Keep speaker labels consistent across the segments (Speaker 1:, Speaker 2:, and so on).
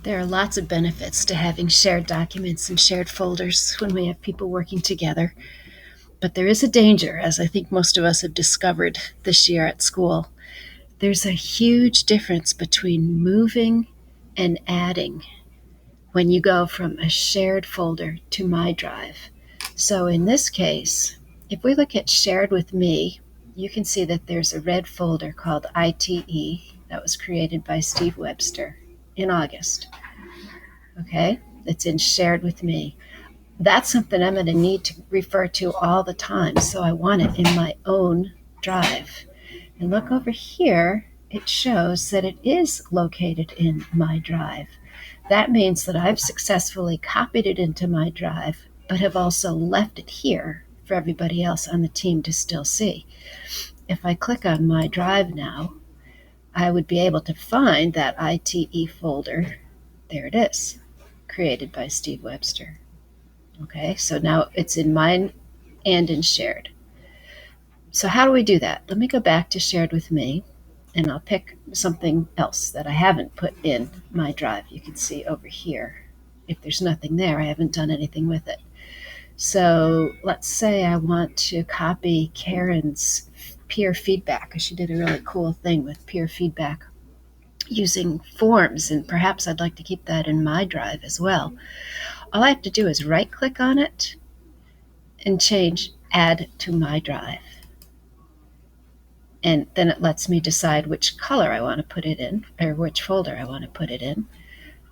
Speaker 1: There are lots of benefits to having shared documents and shared folders when we have people working together. But there is a danger, as I think most of us have discovered this year at school. There's a huge difference between moving and adding when you go from a shared folder to My Drive. So in this case, if we look at Shared with Me, you can see that there's a red folder called ITE that was created by Steve Webster in August. Okay, it's in Shared with Me. That's something I'm going to need to refer to all the time, so I want it in my own drive. And look over here, it shows that it is located in My Drive. That means that I've successfully copied it into My Drive, but have also left it here for everybody else on the team to still see. If I click on My Drive now, I would be able to find that ITE folder. There it is, created by Steve Webster. Okay, so now it's in mine and in shared. So how do we do that? Let me go back to Shared with Me, and I'll pick something else that I haven't put in My Drive. You can see over here. If there's nothing there, I haven't done anything with it. So let's say I want to copy Karen's peer feedback, because she did a really cool thing with peer feedback using forms, and perhaps I'd like to keep that in My Drive as well. All I have to do is right-click on it and change Add to My Drive. And then it lets me decide which color I want to put it in, or which folder I want to put it in.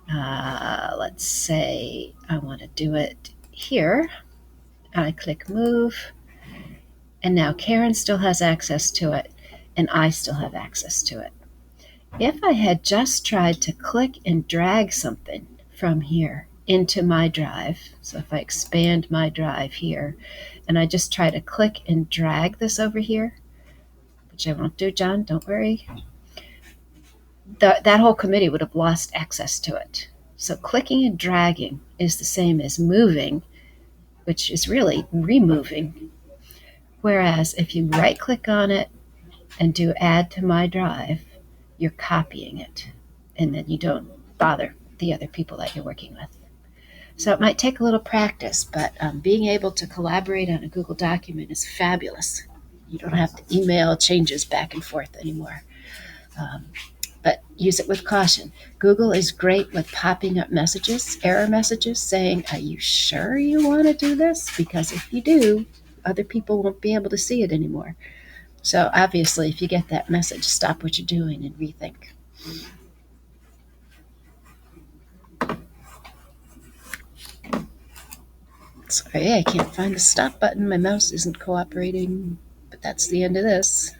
Speaker 1: Let's say I want to do it here. I click Move, and now Karen still has access to it, and I still have access to it. If I had just tried to click and drag something from here into My Drive, so if I expand My Drive here, and I just try to click and drag this over here, which I won't do, John, don't worry, that whole committee would have lost access to it. So clicking and dragging is the same as moving, which is really removing. Whereas if you right-click on it and do Add to My Drive, you're copying it, and then you don't bother the other people that you're working with. So it might take a little practice, but being able to collaborate on a Google document is fabulous. You don't have to email changes back and forth anymore. But use it with caution. Google is great with popping up messages, error messages, saying, are you sure you want to do this? Because if you do, other people won't be able to see it anymore. So obviously, if you get that message, stop what you're doing and rethink. Sorry, I can't find the stop button. My mouse isn't cooperating, but that's the end of this.